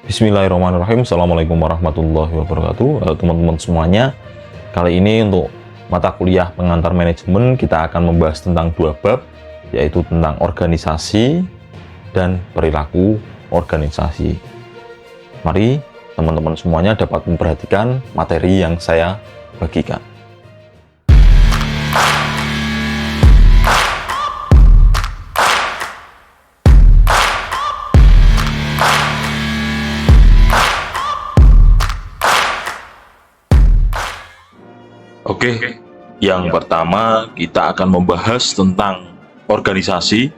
Bismillahirrahmanirrahim. Assalamualaikum warahmatullahi wabarakatuh. Teman-teman semuanya, kali ini untuk mata kuliah pengantar manajemen kita akan membahas tentang dua bab, yaitu tentang organisasi dan perilaku organisasi. Mari teman-teman semuanya dapat memperhatikan materi yang saya bagikan. Oke, yang pertama kita akan membahas tentang organisasi.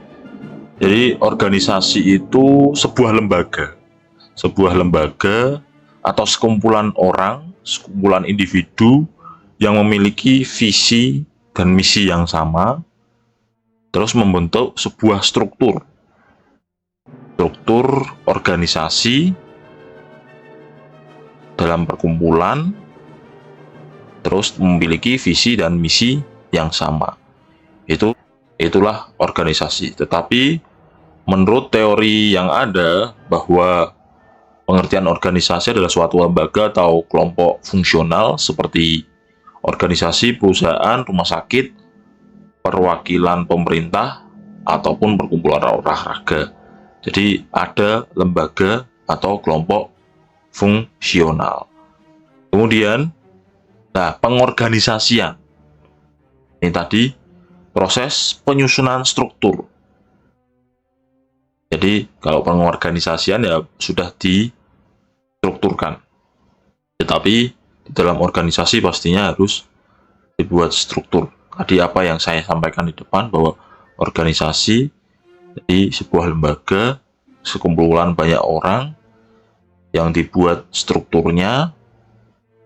Jadi organisasi itu sebuah lembaga atau sekumpulan orang, sekumpulan individu yang memiliki visi dan misi yang sama, terus membentuk sebuah struktur organisasi dalam perkumpulan, terus memiliki visi dan misi yang sama. Itulah organisasi. Tetapi menurut teori yang ada bahwa pengertian organisasi adalah suatu lembaga atau kelompok fungsional seperti organisasi, perusahaan, rumah sakit, perwakilan pemerintah, ataupun perkumpulan olahraga. Jadi ada lembaga atau kelompok fungsional. Kemudian pengorganisasian. Ini tadi proses penyusunan struktur. Jadi kalau pengorganisasian ya sudah distrukturkan. Tetapi di dalam organisasi pastinya harus dibuat struktur. Tadi apa yang saya sampaikan di depan bahwa organisasi jadi sebuah lembaga, sekumpulan banyak orang yang dibuat strukturnya.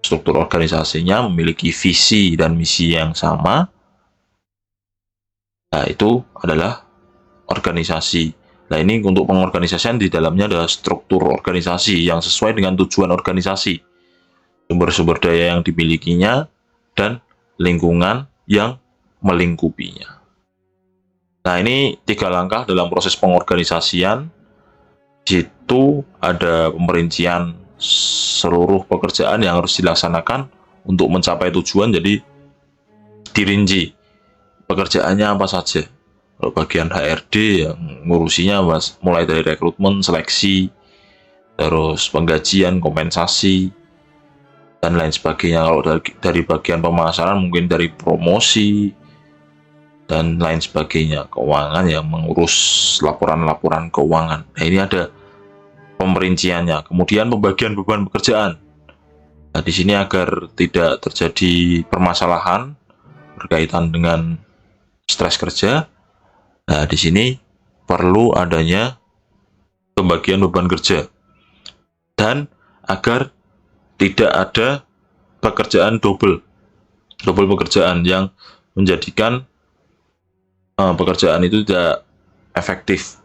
Struktur organisasinya memiliki visi dan misi yang sama. Nah, itu adalah organisasi. Nah, ini untuk pengorganisasian di dalamnya adalah struktur organisasi yang sesuai dengan tujuan organisasi, sumber-sumber daya yang dimilikinya, dan lingkungan yang melingkupinya. Nah, ini 3 langkah dalam proses pengorganisasian. Di situ ada pemerincian seluruh pekerjaan yang harus dilaksanakan untuk mencapai tujuan. Jadi dirinci pekerjaannya apa saja. Kalau bagian HRD yang ngurusinya mulai dari rekrutmen, seleksi, terus penggajian, kompensasi, dan lain sebagainya. Kalau dari bagian pemasaran mungkin dari promosi dan lain sebagainya. Keuangan yang mengurus laporan-laporan keuangan. Nah, ini ada pemerinciannya. Kemudian pembagian beban pekerjaan. Nah, di sini agar tidak terjadi permasalahan berkaitan dengan stres kerja. Nah, di sini perlu adanya pembagian beban kerja. Dan agar tidak ada pekerjaan double pekerjaan yang menjadikan pekerjaan itu tidak efektif.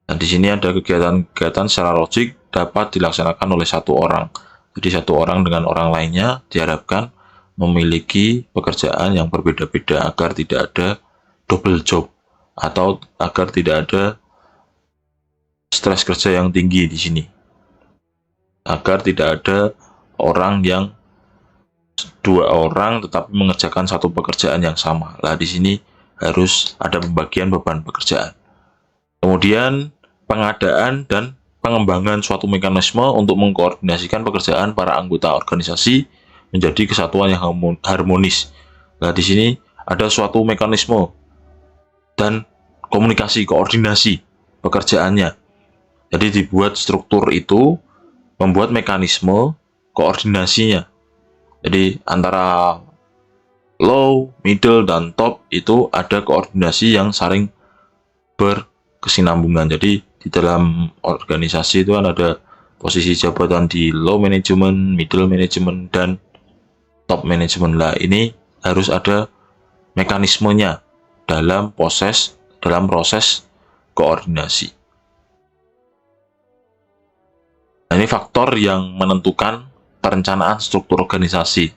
Nah, di sini ada kegiatan-kegiatan secara logik dapat dilaksanakan oleh satu orang. Jadi satu orang dengan orang lainnya diharapkan memiliki pekerjaan yang berbeda-beda agar tidak ada double job atau agar tidak ada stres kerja yang tinggi di sini. Agar tidak ada dua orang tetapi mengerjakan satu pekerjaan yang sama. Nah, di sini harus ada pembagian beban pekerjaan. Kemudian pengadaan dan pengembangan suatu mekanisme untuk mengkoordinasikan pekerjaan para anggota organisasi menjadi kesatuan yang harmonis. Nah, di sini ada suatu mekanisme dan koordinasi pekerjaannya. Jadi dibuat struktur itu, membuat mekanisme koordinasinya. Jadi antara low, middle, dan top itu ada koordinasi yang saling berkesinambungan. Jadi di dalam organisasi itu kan ada posisi jabatan di low management, middle management, dan top management. Lah, ini harus ada mekanismenya dalam proses koordinasi. Nah, ini faktor yang menentukan perencanaan struktur organisasi.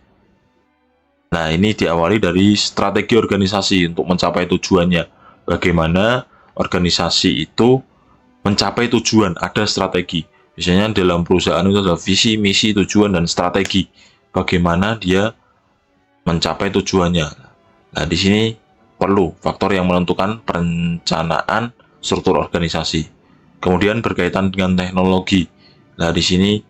Nah, ini diawali dari strategi organisasi untuk mencapai tujuannya. Bagaimana organisasi itu mencapai tujuan, ada strategi. Biasanya dalam perusahaan itu ada visi, misi, tujuan, dan strategi. Bagaimana dia mencapai tujuannya. Nah, di sini perlu faktor yang menentukan perencanaan struktur organisasi. Kemudian berkaitan dengan teknologi. Nah, di sini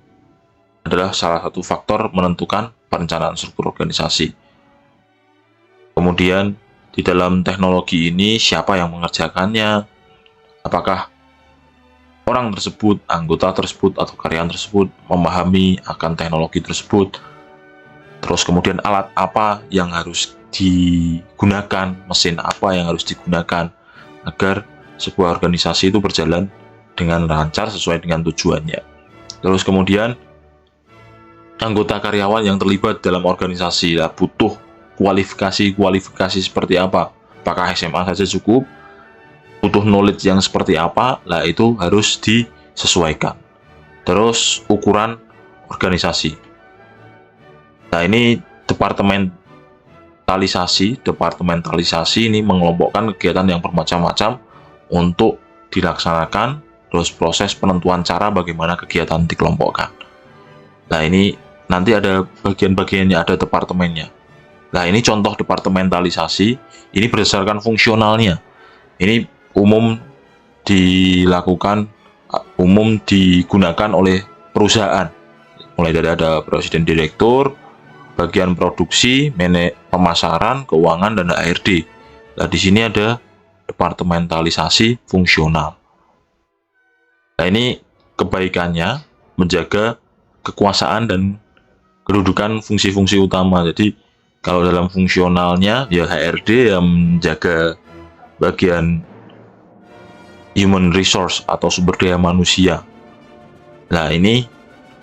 adalah salah satu faktor menentukan perencanaan struktur organisasi. Kemudian di dalam teknologi ini siapa yang mengerjakannya? Apakah orang tersebut, anggota tersebut, atau karyawan tersebut memahami akan teknologi tersebut? Terus kemudian alat apa yang harus digunakan, mesin apa yang harus digunakan agar sebuah organisasi itu berjalan dengan lancar sesuai dengan tujuannya. Terus kemudian anggota karyawan yang terlibat dalam organisasi butuh kualifikasi seperti apa? Apakah SMA saja cukup? Butuh knowledge yang seperti apa? Lah itu harus disesuaikan. Terus ukuran organisasi. Nah, ini departementalisasi ini mengelompokkan kegiatan yang bermacam-macam untuk dilaksanakan, terus proses penentuan cara bagaimana kegiatan dikelompokkan. Nah, ini nanti ada bagian-bagiannya, ada departemennya. Nah, ini contoh departementalisasi, ini berdasarkan fungsionalnya. Ini umum digunakan oleh perusahaan. Mulai dari ada presiden direktur, bagian produksi, pemasaran, keuangan, dan HRD. Nah, di sini ada departementalisasi fungsional. Nah, ini kebaikannya menjaga kekuasaan dan kedudukan fungsi-fungsi utama. Jadi, kalau dalam fungsionalnya, ya HRD yang menjaga bagian human resource atau sumber daya manusia. Nah, ini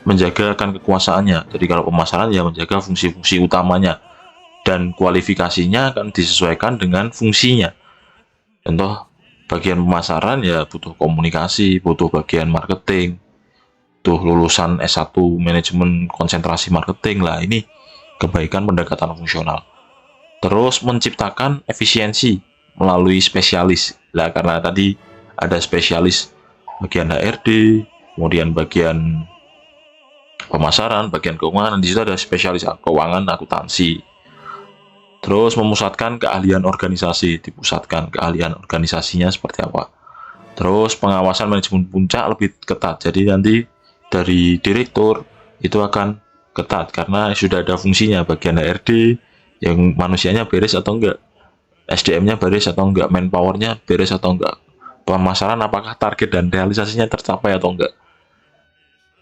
menjaga akan kekuasaannya. Jadi kalau pemasaran ya menjaga fungsi-fungsi utamanya, dan kualifikasinya akan disesuaikan dengan fungsinya. Contoh bagian pemasaran ya butuh komunikasi, butuh bagian marketing, butuh lulusan S1 manajemen konsentrasi marketing. Lah, ini kebaikan pendekatan fungsional. Terus menciptakan efisiensi melalui spesialis. Lah, karena tadi ada spesialis bagian HRD, kemudian bagian pemasaran, bagian keuangan, di situ ada spesialis keuangan, akuntansi. Terus memusatkan keahlian organisasi, dipusatkan keahlian organisasinya seperti apa. Terus pengawasan manajemen puncak lebih ketat, jadi nanti dari direktur itu akan ketat karena sudah ada fungsinya, bagian HRD yang manusianya beres atau enggak, SDM-nya beres atau enggak, manpower-nya beres atau enggak, pemasaran apakah target dan realisasinya tercapai atau enggak.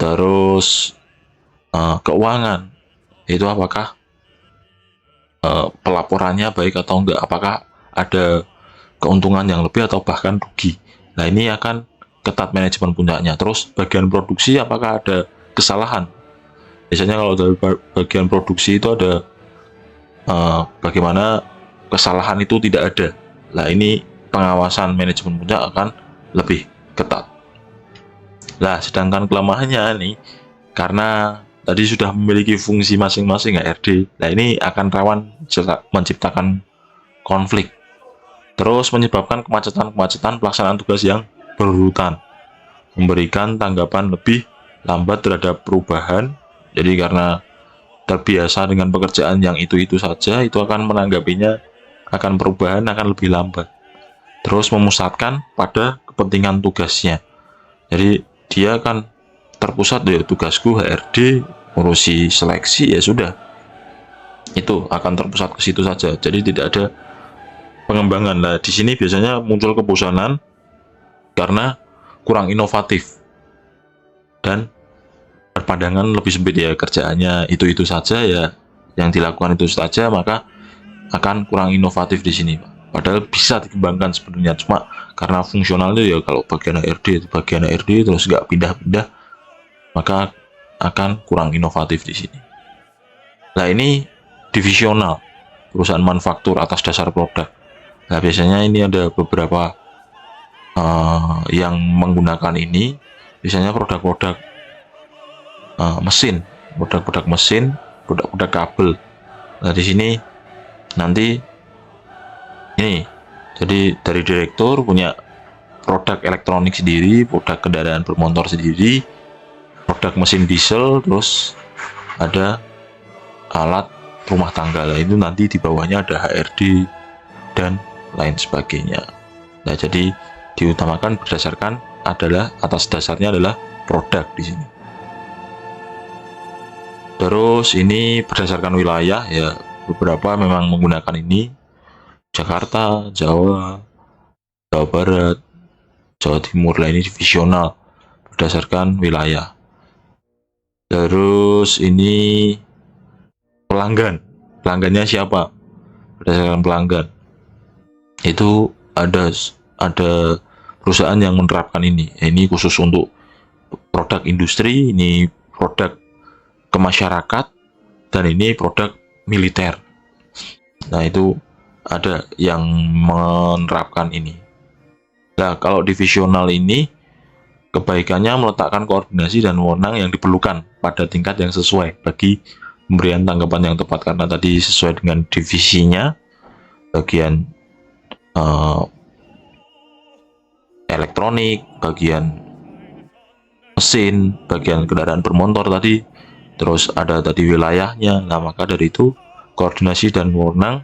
Terus keuangan itu apakah pelaporannya baik atau enggak, apakah ada keuntungan yang lebih atau bahkan rugi. Nah, ini akan ketat manajemen puncaknya. Terus bagian produksi apakah ada kesalahan. Biasanya kalau dari bagian produksi itu ada bagaimana kesalahan itu tidak ada. Nah, ini pengawasan manajemen puncak akan lebih ketat. Nah, sedangkan kelemahannya nih, karena tadi sudah memiliki fungsi masing-masing HRD, nah ini akan rawan menciptakan konflik. Terus menyebabkan kemacetan pelaksanaan tugas yang berurutan, memberikan tanggapan lebih lambat terhadap perubahan. Jadi karena terbiasa dengan pekerjaan yang itu-itu saja, itu akan menanggapinya akan perubahan akan lebih lambat. Terus memusatkan pada kepentingan tugasnya. Jadi dia akan terpusat dari tugasku HRD ngurusi seleksi, ya sudah, itu akan terpusat ke situ saja. Jadi tidak ada pengembangan. Nah, di sini biasanya muncul kebosanan karena kurang inovatif dan berpandangan lebih sempit, ya kerjaannya itu saja, ya yang dilakukan itu saja, maka akan kurang inovatif di sini. Padahal bisa dikembangkan sebenarnya, cuma karena fungsionalnya ya kalau bagian HRD itu bagian HRD terus nggak pindah-pindah, maka akan kurang inovatif di sini. Nah, ini divisional, perusahaan manufaktur atas dasar produk. Nah, biasanya ini ada beberapa yang menggunakan ini, biasanya produk-produk mesin, produk-produk kabel. Nah, di sini nanti ini, jadi dari direktur punya produk elektronik sendiri, produk kendaraan bermotor sendiri, produk mesin diesel, terus ada alat rumah tangga. Lah itu nanti di bawahnya ada HRD dan lain sebagainya. Nah, jadi diutamakan berdasarkan atas dasarnya adalah produk di sini. Terus ini berdasarkan wilayah ya, beberapa memang menggunakan ini: Jakarta, Jawa Barat, Jawa Timur. Lah ini divisional berdasarkan wilayah. Terus ini pelanggannya siapa? Berdasarkan pelanggan. Itu ada perusahaan yang menerapkan ini. Ini khusus untuk produk industri, ini produk ke masyarakat, dan ini produk militer. Nah, itu ada yang menerapkan ini. Nah, kalau divisional ini kebaikannya meletakkan koordinasi dan wewenang yang diperlukan pada tingkat yang sesuai bagi pemberian tanggapan yang tepat, karena tadi sesuai dengan divisinya. Bagian elektronik, bagian mesin, bagian kendaraan bermotor tadi, terus ada tadi wilayahnya. Nah, maka dari itu koordinasi dan wewenang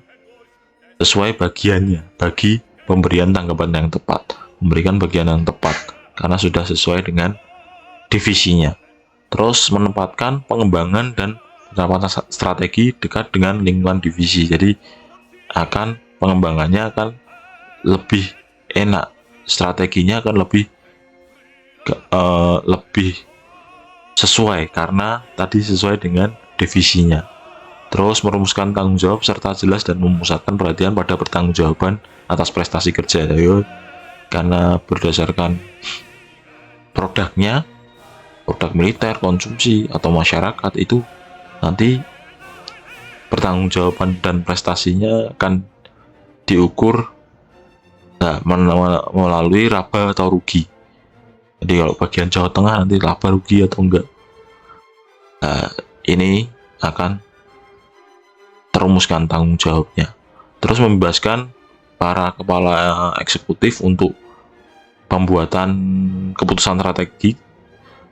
sesuai bagiannya bagi pemberian tanggapan yang tepat, memberikan bagian yang tepat karena sudah sesuai dengan divisinya. Terus menempatkan pengembangan dan penerapan strategi dekat dengan lingkungan divisi. Jadi pengembangannya akan lebih enak, strateginya akan lebih sesuai karena tadi sesuai dengan divisinya. Terus merumuskan tanggung jawab serta jelas dan memusatkan perhatian pada pertanggungjawaban atas prestasi kerja. Karena berdasarkan produknya, produk militer, konsumsi atau masyarakat, itu nanti pertanggungjawaban dan prestasinya akan diukur melalui laba atau rugi. Jadi kalau bagian Jawa Tengah nanti laba rugi atau enggak, ini akan terumuskan tanggung jawabnya. Terus membebaskan para kepala eksekutif untuk pembuatan keputusan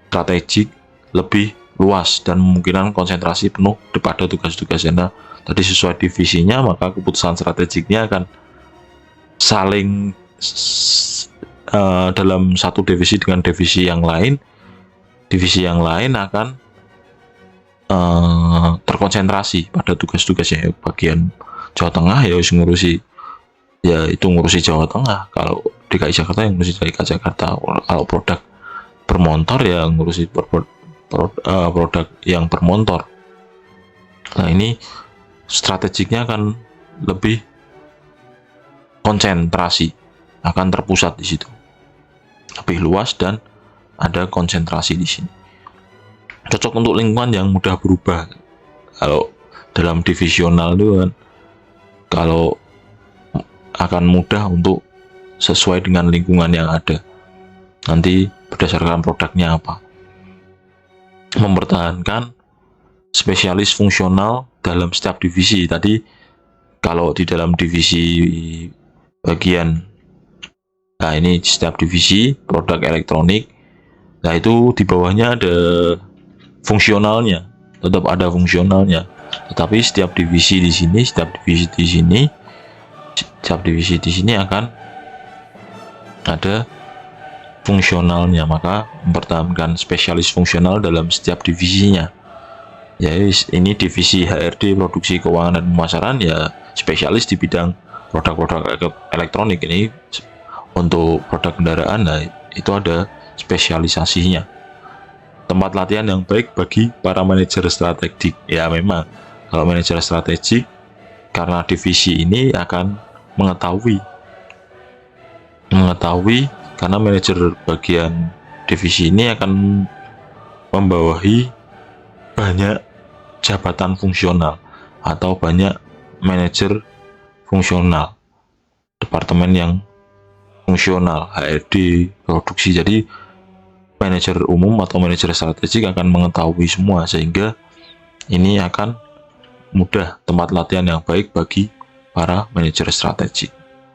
strategik lebih luas dan memungkinkan konsentrasi penuh pada tugas-tugasnya. Nah, tadi sesuai divisinya, maka keputusan strategiknya akan saling dalam satu divisi dengan divisi yang lain akan terkonsentrasi pada tugas-tugasnya. Bagian Jawa Tengah ya ngurusi Jawa Tengah, kalau DKI Jakarta yang ngurusi DKI Jakarta. Kalau produk bermotor ya ngurusi produk yang bermotor. Nah, ini strategiknya akan lebih konsentrasi, akan terpusat di situ, lebih luas dan ada konsentrasi di sini. Cocok untuk lingkungan yang mudah berubah. Kalau dalam divisional itu kan, kalau akan mudah untuk sesuai dengan lingkungan yang ada. Nanti berdasarkan produknya apa. Mempertahankan spesialis fungsional dalam setiap divisi. Tadi kalau di dalam divisi bagian, nah ini setiap divisi produk elektronik, nah itu di bawahnya ada fungsionalnya, tetap ada fungsionalnya. Tetapi setiap divisi di sini akan ada fungsionalnya, maka mempertahankan spesialis fungsional dalam setiap divisinya. Ya, ini divisi HRD produksi keuangan dan pemasaran, ya spesialis di bidang produk-produk elektronik. Ini untuk produk kendaraan, nah itu ada spesialisasinya. Tempat latihan yang baik bagi para manajer strategik. Ya memang kalau manajer strategik, karena divisi ini akan mengetahui karena manajer bagian divisi ini akan membawahi banyak jabatan fungsional atau banyak manajer fungsional, departemen yang fungsional, HRD, produksi. Jadi manajer umum atau manajer strategik akan mengetahui semua, sehingga ini akan mudah, tempat latihan yang baik bagi para manajer strategik.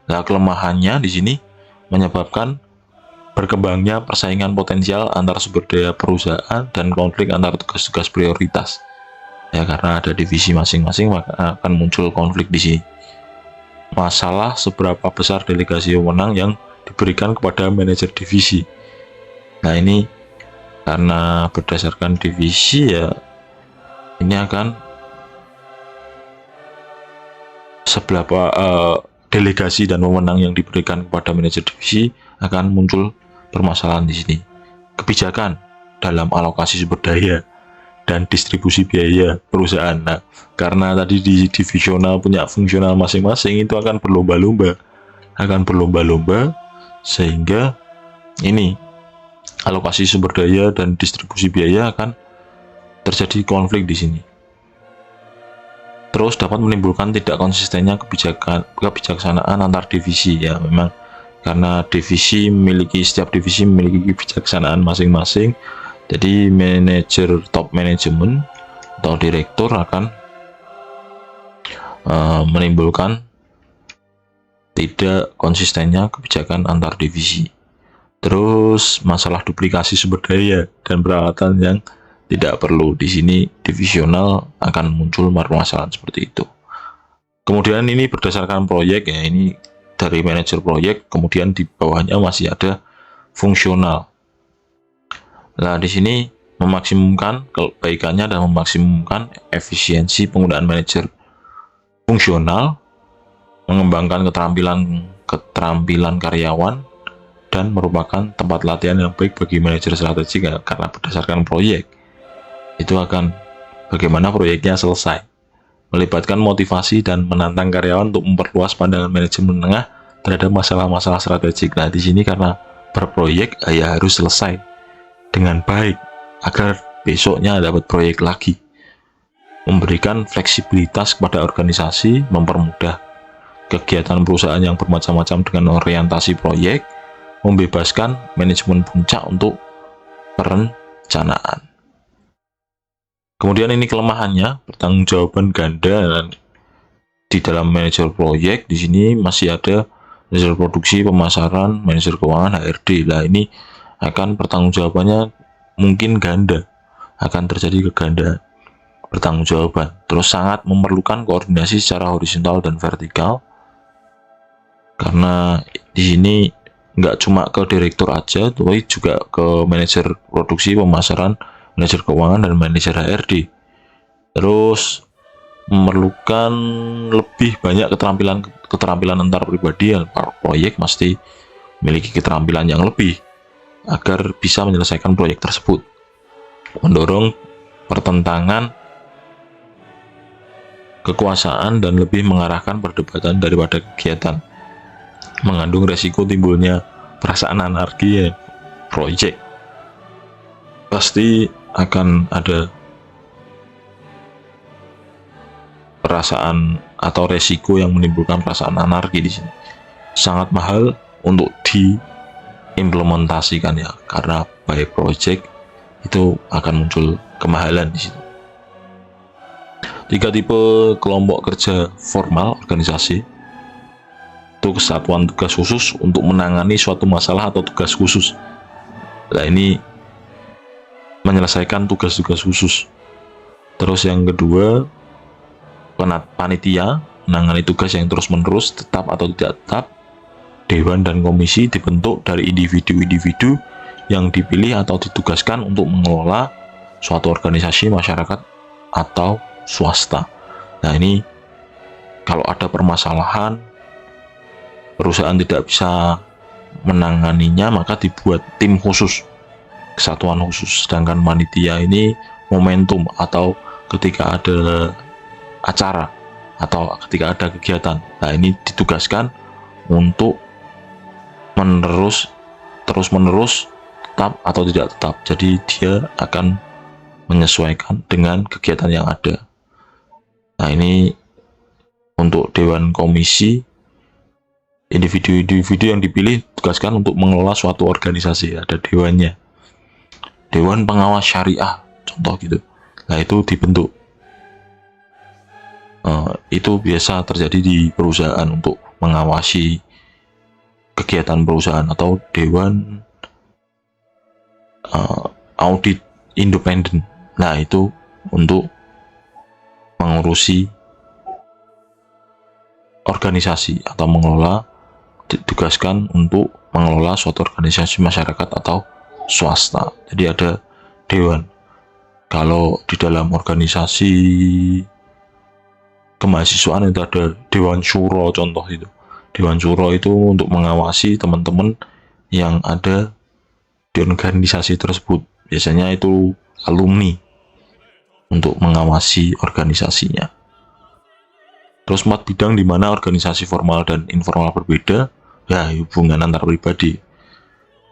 Nah, kelemahannya di sini menyebabkan berkembangnya persaingan potensial antar sumber daya perusahaan dan konflik antar tugas-tugas prioritas. Ya, karena ada divisi masing-masing maka akan muncul konflik di sini. Masalah seberapa besar delegasi wewenang yang diberikan kepada manajer divisi. Nah, ini karena berdasarkan divisi ya, ini akan seberapa delegasi dan wewenang yang diberikan kepada manajer divisi akan muncul permasalahan di sini. Kebijakan dalam alokasi sumber daya dan distribusi biaya perusahaan. Nah, karena tadi di divisional punya fungsional masing-masing, itu akan berlomba-lomba, sehingga ini alokasi sumber daya dan distribusi biaya akan terjadi konflik di sini. Terus dapat menimbulkan tidak konsistennya kebijaksanaan antar divisi. Ya, memang karena setiap divisi memiliki kebijaksanaan masing-masing, jadi manajer top manajemen atau direktur akan menimbulkan tidak konsistennya kebijakan antar divisi. Terus masalah duplikasi sumber daya dan peralatan yang tidak perlu. Di sini divisional akan muncul permasalahan seperti itu. Kemudian ini berdasarkan proyek ya, ini dari manajer proyek, kemudian di bawahnya masih ada fungsional. Nah, di sini memaksimumkan kebaikannya dan memaksimumkan efisiensi penggunaan manajer fungsional, mengembangkan keterampilan karyawan, dan merupakan tempat latihan yang baik bagi manajer strategik ya, karena berdasarkan proyek itu akan bagaimana proyeknya selesai, melibatkan motivasi dan menantang karyawan untuk memperluas pandangan manajemen menengah terhadap masalah-masalah strategik. Nah, di sini karena berproyek ya harus selesai dengan baik agar besoknya dapat proyek lagi. Memberikan fleksibilitas kepada organisasi, mempermudah kegiatan perusahaan yang bermacam-macam dengan orientasi proyek, membebaskan manajemen puncak untuk perencanaan. Kemudian ini kelemahannya, pertanggungjawaban ganda di dalam manajer proyek. Di sini masih ada manajer produksi, pemasaran, manajer keuangan, HRD. Nah, ini akan pertanggungjawabannya mungkin ganda, akan terjadi kegandaan pertanggungjawaban. Terus sangat memerlukan koordinasi secara horizontal dan vertikal, karena di sini nggak cuma ke direktur aja, tapi juga ke manajer produksi, pemasaran, manajer keuangan, dan manajer HRD. Terus memerlukan lebih banyak keterampilan antar pribadi. Proyek mesti memiliki keterampilan yang lebih agar bisa menyelesaikan proyek tersebut. Mendorong pertentangan kekuasaan dan lebih mengarahkan perdebatan daripada kegiatan. Mengandung resiko timbulnya perasaan anarki ya, proyek. Pasti akan ada perasaan atau resiko yang menimbulkan perasaan anarki di sini. Sangat mahal untuk diimplementasikan ya, karena by project itu akan muncul kemahalan di situ. 3 tipe kelompok kerja formal organisasi. Itu kesatuan tugas khusus untuk menangani suatu masalah atau tugas khusus. Nah, ini menyelesaikan tugas-tugas khusus. Terus yang kedua, panitia menangani tugas yang terus-menerus, tetap atau tidak tetap. Dewan dan komisi dibentuk dari individu-individu yang dipilih atau ditugaskan untuk mengelola suatu organisasi, masyarakat, atau swasta. Nah, ini kalau ada permasalahan, perusahaan tidak bisa menanganinya, maka dibuat tim khusus, kesatuan khusus. Sedangkan panitia ini momentum, atau ketika ada acara atau ketika ada kegiatan. Nah, ini ditugaskan untuk terus-menerus tetap atau tidak tetap. Jadi dia akan menyesuaikan dengan kegiatan yang ada. Nah, ini untuk dewan komisi, individu-individu yang dipilih tugaskan untuk mengelola suatu organisasi. Ada dewannya, dewan pengawas syariah contoh gitu. Nah, itu dibentuk. Itu biasa terjadi di perusahaan untuk mengawasi kegiatan perusahaan, atau dewan audit independen. Nah, itu untuk mengurusi organisasi atau mengelola, ditugaskan untuk mengelola suatu organisasi masyarakat atau swasta. Jadi ada dewan. Kalau di dalam organisasi kemahasiswaan itu ada dewan syuro, contoh itu. Dewan syuro itu untuk mengawasi teman-teman yang ada di organisasi tersebut. Biasanya itu alumni untuk mengawasi organisasinya. Terus 4 bidang di mana organisasi formal dan informal berbeda, ya hubungan antar pribadi.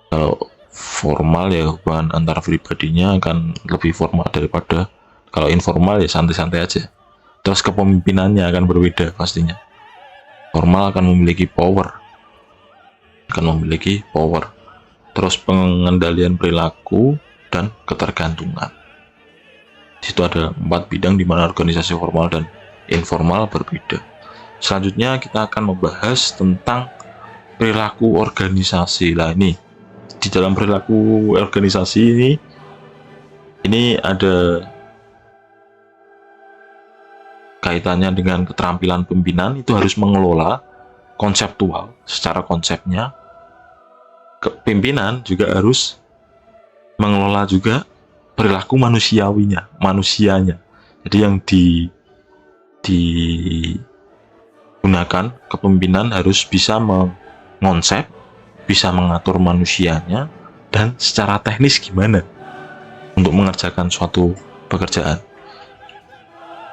Kalau formal ya hubungan antar pribadinya akan lebih formal daripada kalau informal ya santai-santai aja. Terus kepemimpinannya akan berbeda pastinya. Formal akan memiliki power. Terus pengendalian perilaku dan ketergantungan. Di situ ada 4 bidang di mana organisasi formal dan informal berbeda. Selanjutnya kita akan membahas tentang perilaku organisasi. Lah ini di dalam perilaku organisasi ini ada kaitannya dengan keterampilan pimpinan. Itu harus mengelola konseptual secara konsepnya. Pimpinan juga harus mengelola juga perilaku manusianya. Jadi yang digunakan kepemimpinan harus bisa mengonsep, bisa mengatur manusianya, dan secara teknis gimana untuk mengerjakan suatu pekerjaan.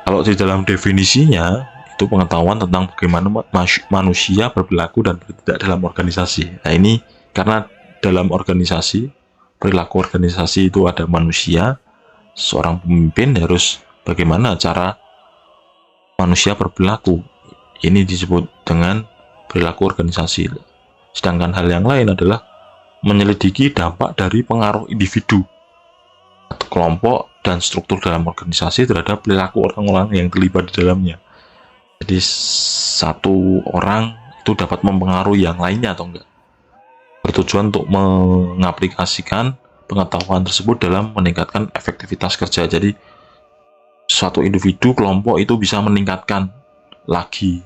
Kalau di dalam definisinya itu pengetahuan tentang bagaimana manusia berperilaku dan bertindak dalam organisasi. Nah ini karena dalam organisasi, perilaku organisasi itu ada manusia, seorang pemimpin harus bagaimana cara manusia berperilaku. Ini disebut dengan perilaku organisasi. Sedangkan hal yang lain adalah menyelidiki dampak dari pengaruh individu atau kelompok dan struktur dalam organisasi terhadap perilaku orang-orang yang terlibat di dalamnya. Jadi satu orang itu dapat mempengaruhi yang lainnya atau enggak. Bertujuan untuk mengaplikasikan pengetahuan tersebut dalam meningkatkan efektivitas kerja. Jadi suatu individu, kelompok itu bisa meningkatkan lagi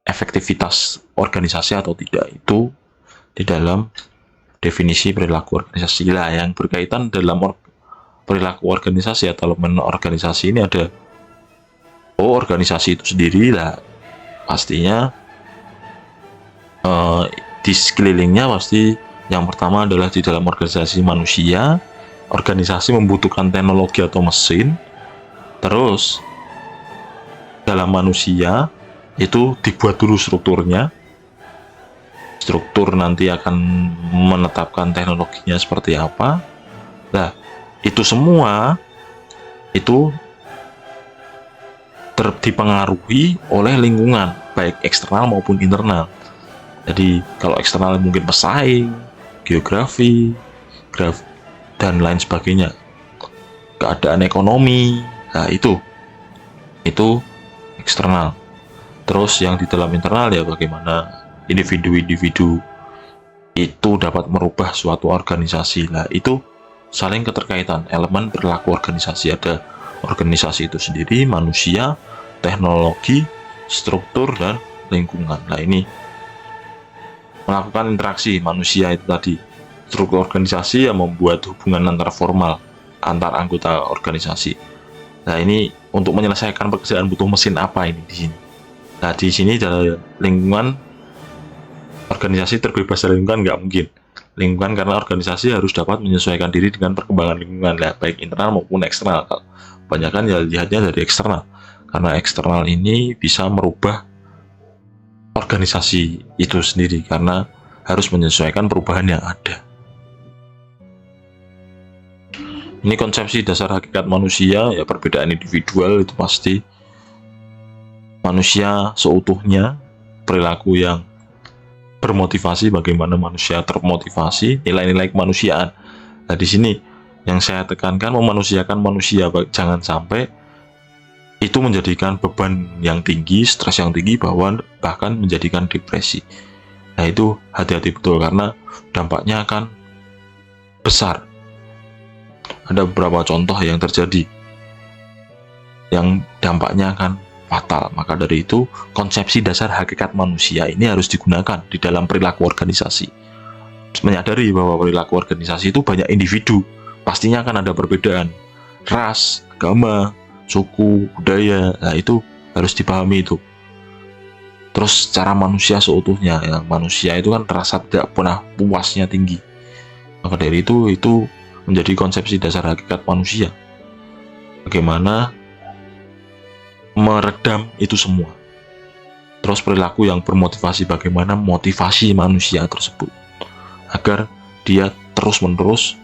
efektivitas organisasi atau tidak, itu di dalam definisi perilaku organisasi. Lah yang berkaitan dalam perilaku organisasi atau elemen organisasi ini ada organisasi itu sendiri lah, pastinya di sekelilingnya pasti yang pertama adalah di dalam organisasi manusia. Organisasi membutuhkan teknologi atau mesin. Terus dalam manusia itu dibuat dulu strukturnya. Struktur nanti akan menetapkan teknologinya seperti apa. Nah, itu semua itu dipengaruhi oleh lingkungan, baik eksternal maupun internal. Jadi kalau eksternal mungkin pesaing, geografi, dan lain sebagainya, keadaan ekonomi. Nah itu eksternal. Terus yang di dalam internal ya bagaimana individu-individu itu dapat merubah suatu organisasi. Nah itu saling keterkaitan elemen perilaku organisasi. Ada organisasi itu sendiri, manusia, teknologi, struktur, dan lingkungan. Nah ini melakukan interaksi manusia itu tadi. Struktur organisasi yang membuat hubungan antar formal antar anggota organisasi. Nah ini untuk menyelesaikan pekerjaan butuh mesin apa ini di sini? Nah di sini dalam lingkungan organisasi terbebas dari lingkungan nggak mungkin. Lingkungan karena organisasi harus dapat menyesuaikan diri dengan perkembangan lingkungan, lah, baik internal maupun eksternal. Kebanyakan ya lihatnya dari eksternal, karena eksternal ini bisa merubah organisasi itu sendiri karena harus menyesuaikan perubahan yang ada. Ini konsepsi dasar hakikat manusia, ya perbedaan individual itu pasti. Manusia seutuhnya, perilaku yang bermotivasi, bagaimana manusia termotivasi, nilai-nilai kemanusiaan. Nah di sini yang saya tekankan, memanusiakan manusia, jangan sampai itu menjadikan beban yang tinggi, stres yang tinggi, bahkan menjadikan depresi. Nah itu hati-hati betul karena dampaknya akan besar Ada beberapa contoh yang terjadi yang dampaknya akan fatal. Maka dari itu, konsepsi dasar hakikat manusia ini harus digunakan di dalam perilaku organisasi. Menyadari bahwa perilaku organisasi itu banyak individu, pastinya akan ada perbedaan ras, agama, suku, budaya. Nah, itu harus dipahami itu. Terus cara manusia seutuhnya, yang manusia itu kan rasa tidak pernah puasnya tinggi. Maka dari itu menjadi konsepsi dasar hakikat manusia. Bagaimana meredam itu semua. Terus perilaku yang bermotivasi, bagaimana motivasi manusia tersebut agar dia terus-menerus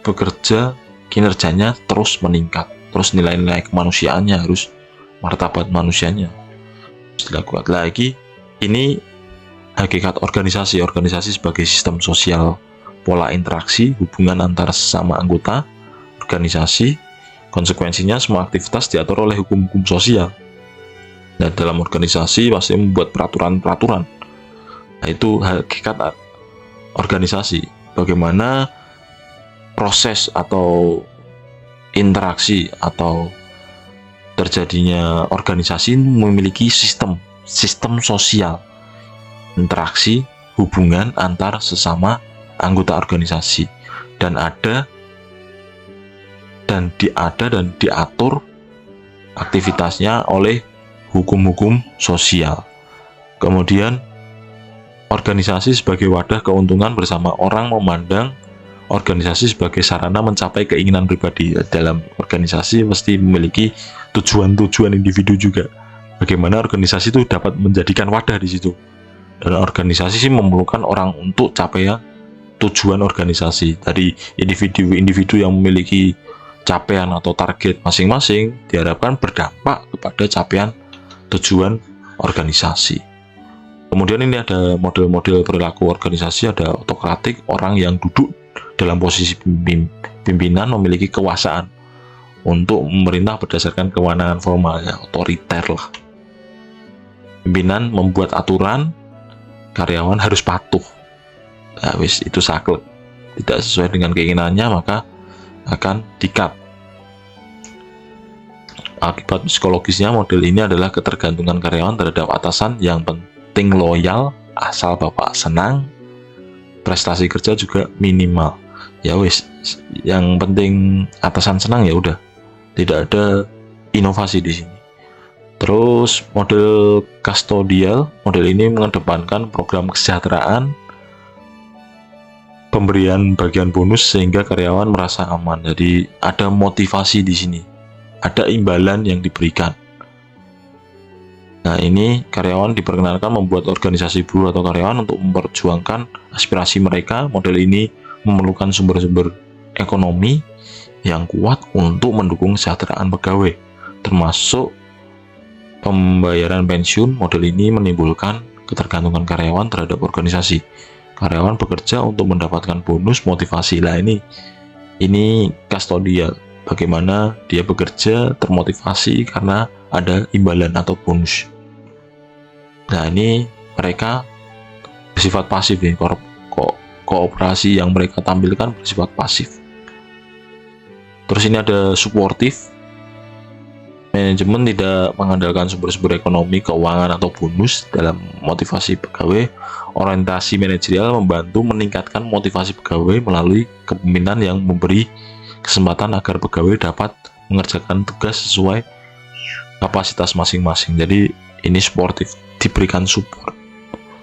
bekerja, kinerjanya terus meningkat. Terus nilai-nilai kemanusiaannya harus, martabat manusianya harus dilakukan. Lagi, ini hakikat organisasi. Organisasi sebagai sistem sosial, pola interaksi, hubungan antar sesama anggota organisasi. Konsekuensinya semua aktivitas diatur oleh hukum-hukum sosial. Nah, dalam organisasi pasti membuat peraturan-peraturan. Nah, itu hakikat organisasi. Bagaimana proses atau interaksi atau terjadinya organisasi memiliki sistem sosial, interaksi, hubungan antar sesama anggota organisasi, dan diatur aktivitasnya oleh hukum-hukum sosial. Kemudian organisasi sebagai wadah keuntungan bersama. Orang memandang organisasi sebagai sarana mencapai keinginan pribadi. Dalam organisasi mesti memiliki tujuan-tujuan individu juga. Bagaimana organisasi itu dapat menjadikan wadah di situ. Dan organisasi sih memerlukan orang untuk capaian tujuan organisasi. Dari individu-individu yang memiliki capaian atau target masing-masing diharapkan berdampak kepada capaian tujuan organisasi. Kemudian ini ada model-model perilaku organisasi. Ada autokratik, orang yang duduk dalam posisi pimpinan memiliki kekuasaan untuk memerintah berdasarkan kewenangan formal, ya, otoriter lah. Pimpinan membuat aturan, karyawan harus patuh. Nah, itu saklek. Tidak sesuai dengan keinginannya maka akan di-cut. Akibat psikologisnya, model ini adalah ketergantungan karyawan terhadap atasan. Yang penting loyal, asal bapak senang, prestasi kerja juga minimal. Ya yang penting atasan senang, ya udah, tidak ada inovasi di sini. Terus model kustodial, model ini mengedepankan program kesejahteraan, pemberian bagian bonus sehingga karyawan merasa aman. Jadi ada motivasi di sini, ada imbalan yang diberikan. Nah, ini karyawan diperkenalkan membuat organisasi buruh atau karyawan untuk memperjuangkan aspirasi mereka. Model ini memerlukan sumber-sumber ekonomi yang kuat untuk mendukung kesejahteraan pegawai, termasuk pembayaran pensiun. Model ini menimbulkan ketergantungan karyawan terhadap organisasi. Karyawan bekerja untuk mendapatkan bonus motivasi. Lah, ini kustodial. Bagaimana dia bekerja termotivasi karena ada imbalan atau bonus. Nah, ini mereka bersifat pasif nih. Kooperasi yang mereka tampilkan bersifat pasif. Terus ini ada suportif. Manajemen tidak mengandalkan sumber-sumber ekonomi, keuangan, atau bonus dalam motivasi pegawai. Orientasi manajerial membantu meningkatkan motivasi pegawai melalui kepemimpinan yang memberi kesempatan agar pegawai dapat mengerjakan tugas sesuai kapasitas masing-masing. Jadi ini suportif, diberikan support,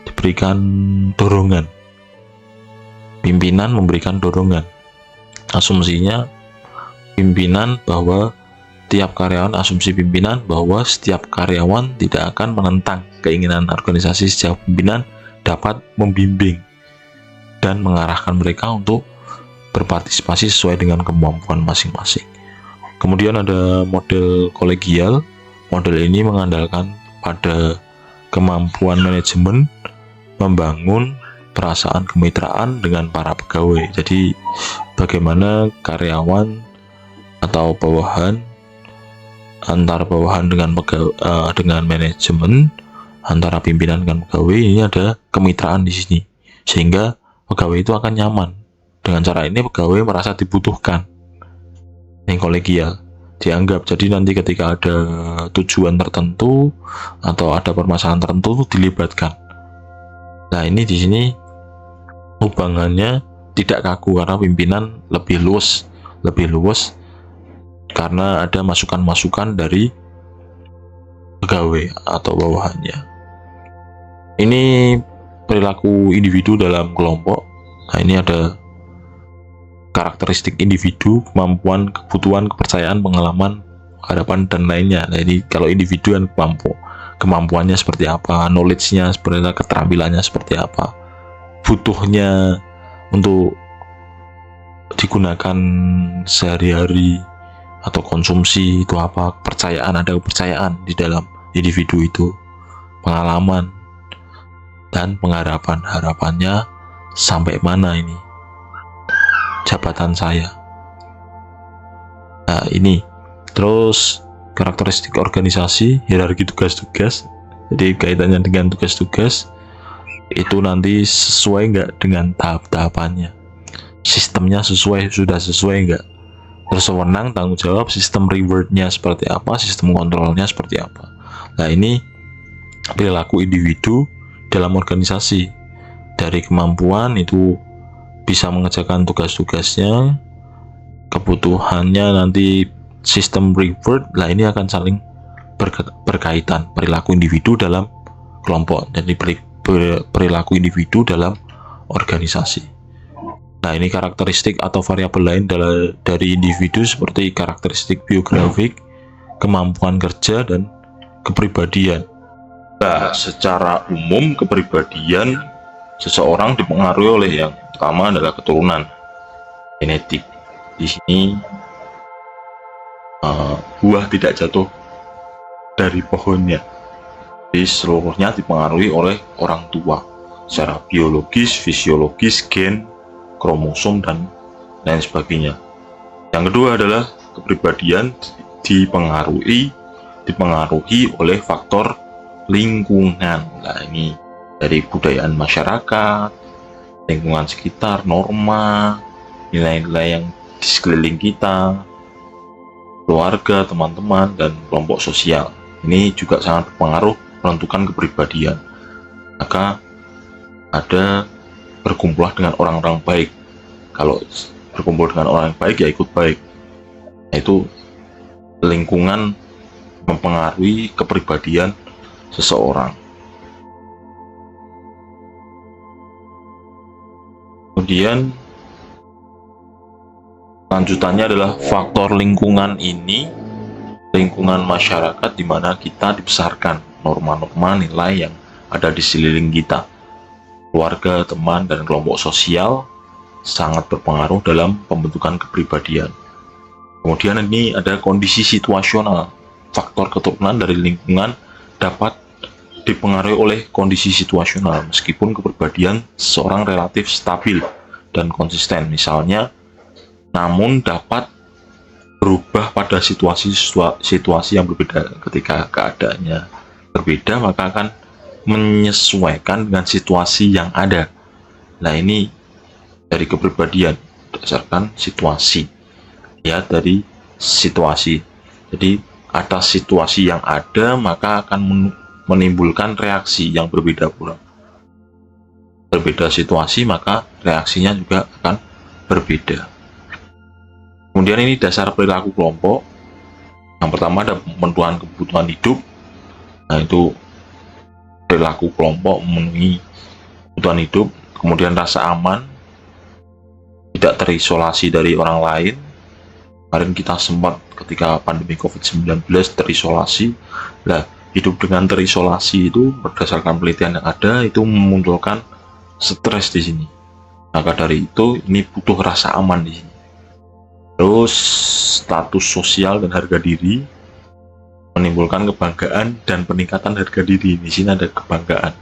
diberikan dorongan. Pimpinan memberikan dorongan. Asumsinya pimpinan bahwa asumsi pimpinan bahwa setiap karyawan tidak akan menentang keinginan organisasi. Setiap pimpinan dapat membimbing dan mengarahkan mereka untuk berpartisipasi sesuai dengan kemampuan masing-masing. Kemudian ada model kolegial. Model ini mengandalkan pada kemampuan manajemen membangun perasaan kemitraan dengan para pegawai. Jadi bagaimana karyawan atau bawahan, antar bawahan dengan manajemen, antara pimpinan dengan pegawai, ini ada kemitraan di sini, sehingga pegawai itu akan nyaman. Dengan cara ini pegawai merasa dibutuhkan. yang kolegial dianggap. Jadi nanti ketika ada tujuan tertentu atau ada permasalahan tertentu dilibatkan. Nah, ini di sini hubungannya tidak kaku karena pimpinan lebih luas karena ada masukan-masukan dari pegawai atau bawahannya. Ini perilaku individu dalam kelompok. Nah, ini ada karakteristik individu, kemampuan, kebutuhan, kepercayaan, pengalaman, harapan, dan lainnya. Nah, ini kalau individu kan kemampuannya seperti apa, knowledge-nya seperti apa, keterampilannya seperti apa, butuhnya untuk digunakan sehari-hari atau konsumsi itu apa, kepercayaan, ada kepercayaan di dalam individu itu, pengalaman, dan harapannya sampai mana ini jabatan saya. Nah, ini terus karakteristik organisasi, hierarki tugas-tugas. Jadi kaitannya dengan tugas-tugas itu nanti sesuai nggak dengan tahap-tahapannya, sistemnya sudah sesuai nggak, terus wewenang, tanggung jawab, sistem rewardnya seperti apa, sistem kontrolnya seperti apa. Nah, ini perilaku individu dalam organisasi. Dari kemampuan itu bisa mengerjakan tugas-tugasnya, kebutuhannya nanti sistem reward. Nah, ini akan saling berkaitan, perilaku individu dalam kelompok, jadi perilaku individu dalam organisasi. Nah, ini karakteristik atau variabel lain dari individu seperti karakteristik biografik, kemampuan kerja, dan kepribadian. Nah, secara umum kepribadian seseorang dipengaruhi oleh yang pertama adalah keturunan, genetik. Di sini buah tidak jatuh dari pohonnya, jadi seluruhnya dipengaruhi oleh orang tua secara biologis, fisiologis, gen, kromosom, dan lain sebagainya. Yang kedua adalah kepribadian dipengaruhi oleh faktor lingkungan. Nah, ini dari budayaan masyarakat, lingkungan sekitar, norma, nilai-nilai yang di sekeliling kita, keluarga, teman-teman, dan kelompok sosial. Ini juga sangat berpengaruh menentukan kepribadian. Maka ada berkumpul dengan orang-orang baik. Kalau berkumpul dengan orang yang baik, ya ikut baik. Itu lingkungan mempengaruhi kepribadian seseorang. Kemudian lanjutannya adalah faktor lingkungan ini, lingkungan masyarakat di mana kita dibesarkan, norma-norma, nilai yang ada di sekeliling kita. Keluarga, teman, dan kelompok sosial sangat berpengaruh dalam pembentukan kepribadian. Kemudian ini ada kondisi situasional. Faktor keturunan dari lingkungan dapat dipengaruhi oleh kondisi situasional, meskipun kepribadian seorang relatif stabil dan konsisten. Misalnya, namun dapat berubah pada situasi yang berbeda. Ketika keadaannya berbeda, maka akan menyesuaikan dengan situasi yang ada. Nah, ini dari kepribadian berdasarkan situasi, ya, dari situasi. Jadi atas situasi yang ada, maka akan menimbulkan reaksi yang berbeda pula. Berbeda situasi, maka reaksinya juga akan berbeda. Kemudian ini dasar perilaku kelompok. Yang pertama ada pemenuhan kebutuhan hidup. Nah, itu perilaku kelompok memenuhi kebutuhan hidup. Kemudian rasa aman, tidak terisolasi dari orang lain. Kemarin kita sempat ketika pandemi COVID-19 terisolasi. Nah, hidup dengan terisolasi itu berdasarkan penelitian yang ada itu memunculkan stres di sini. Maka dari itu ini butuh rasa aman di sini. Terus status sosial dan harga diri menimbulkan kebanggaan dan peningkatan harga diri. Di sini ada kebanggaan,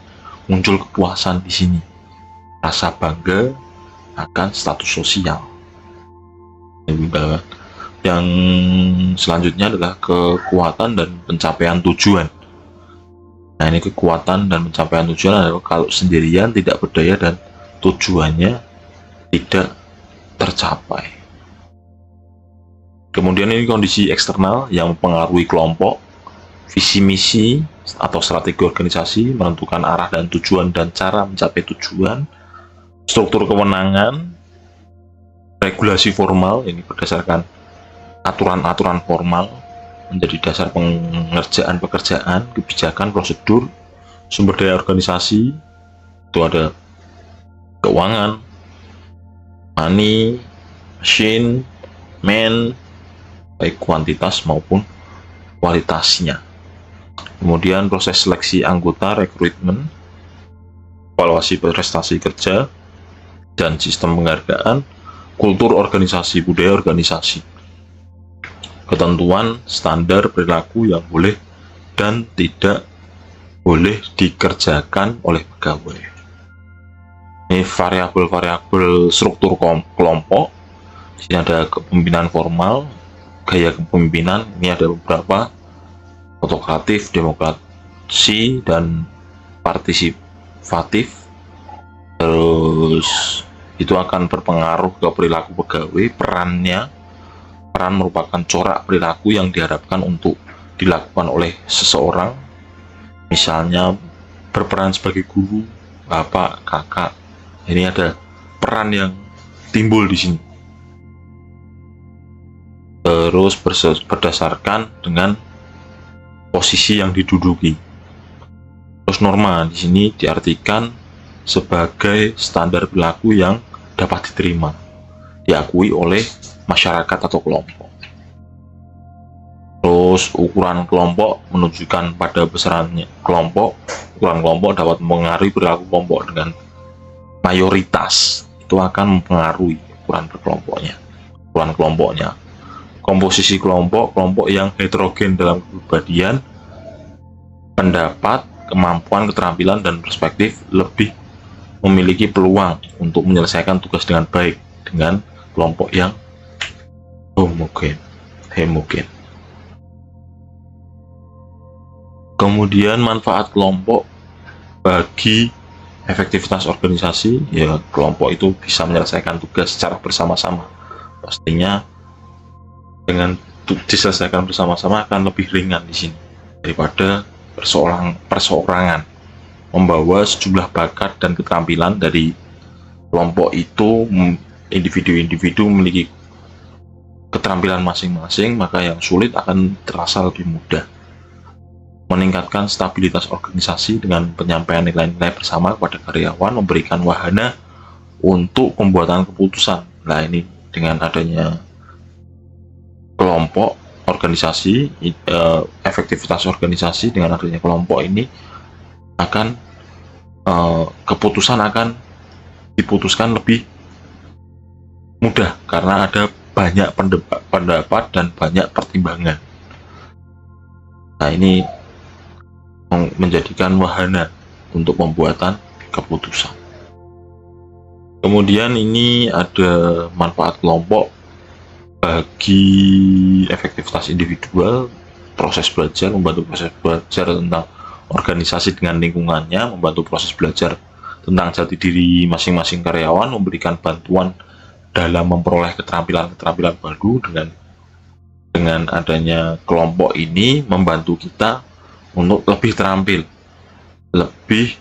muncul kepuasan di sini, rasa bangga akan status sosial. Yang selanjutnya adalah kekuatan dan pencapaian tujuan. Nah, ini kekuatan dan pencapaian tujuan adalah kalau sendirian tidak berdaya dan tujuannya tidak tercapai. Kemudian ini kondisi eksternal yang mempengaruhi kelompok, visi misi atau strategi organisasi, menentukan arah dan tujuan dan cara mencapai tujuan, struktur kewenangan, regulasi formal, ini berdasarkan aturan-aturan formal, menjadi dasar pengerjaan pekerjaan, kebijakan, prosedur, sumber daya organisasi, itu ada keuangan, money, machine, man, baik kuantitas maupun kualitasnya. Kemudian proses seleksi anggota, rekrutmen, evaluasi prestasi kerja, dan sistem penghargaan, kultur organisasi, budaya organisasi, ketentuan standar perilaku yang boleh dan tidak boleh dikerjakan oleh pegawai. Ini variabel-variabel struktur kelompok. Di sini ada kepemimpinan formal, gaya kepemimpinan, ini ada beberapa, otokratif, demokrasi, dan partisipatif. Terus itu akan berpengaruh ke perilaku pegawai. Peran merupakan corak perilaku yang diharapkan untuk dilakukan oleh seseorang, misalnya berperan sebagai guru, bapak, kakak. Ini ada peran yang timbul di sini. Terus berdasarkan dengan posisi yang diduduki. Terus norma di sini diartikan sebagai standar perilaku yang dapat diterima, diakui oleh masyarakat atau kelompok. Terus ukuran kelompok menunjukkan pada besarannya kelompok. Ukuran kelompok dapat mempengaruhi perilaku kelompok dengan mayoritas. Itu akan mempengaruhi ukuran kelompoknya. Komposisi kelompok yang heterogen dalam kepribadian, pendapat, kemampuan, keterampilan, dan perspektif lebih memiliki peluang untuk menyelesaikan tugas dengan baik dengan kelompok yang homogen. Kemudian manfaat kelompok bagi efektivitas organisasi, ya kelompok itu bisa menyelesaikan tugas secara bersama-sama. Pastinya dengan diselesaikan bersama-sama akan lebih ringan di sini daripada perseorangan. Membawa sejumlah bakat dan keterampilan dari kelompok itu, individu-individu memiliki keterampilan masing-masing, maka yang sulit akan terasa lebih mudah. Meningkatkan stabilitas organisasi dengan penyampaian nilai-nilai bersama kepada karyawan, memberikan wahana untuk pembuatan keputusan. Nah, ini dengan adanya kelompok organisasi, efektivitas organisasi dengan adanya kelompok ini akan keputusan akan diputuskan lebih mudah karena ada banyak pendapat dan banyak pertimbangan. Nah, ini menjadikan wahana untuk pembuatan keputusan. Kemudian ini ada manfaat kelompok bagi efektivitas individual, proses belajar, membantu proses belajar tentang organisasi dengan lingkungannya, membantu proses belajar tentang jati diri masing-masing karyawan, memberikan bantuan dalam memperoleh keterampilan baru. Dengan adanya kelompok ini membantu kita untuk lebih terampil, lebih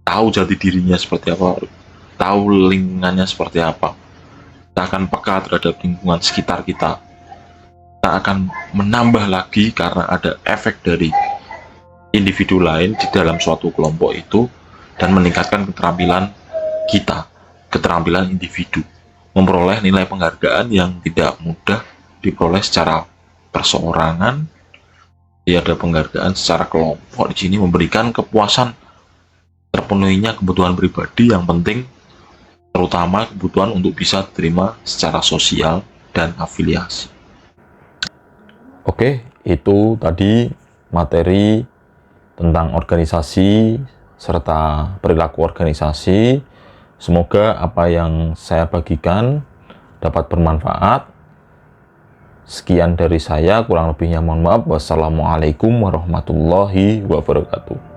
tahu jati dirinya seperti apa, tahu lingkungannya seperti apa. Kita akan peka terhadap lingkungan sekitar kita. Kita akan menambah lagi karena ada efek dari individu lain di dalam suatu kelompok itu dan meningkatkan keterampilan kita, keterampilan individu, memperoleh nilai penghargaan yang tidak mudah diperoleh secara perseorangan. Dia ada penghargaan secara kelompok di sini memberikan kepuasan terpenuhinya kebutuhan pribadi yang penting, terutama kebutuhan untuk bisa diterima secara sosial dan afiliasi. Oke, itu tadi materi tentang organisasi serta perilaku organisasi. Semoga apa yang saya bagikan dapat bermanfaat. Sekian dari saya, kurang lebihnya mohon maaf. Wassalamualaikum warahmatullahi wabarakatuh.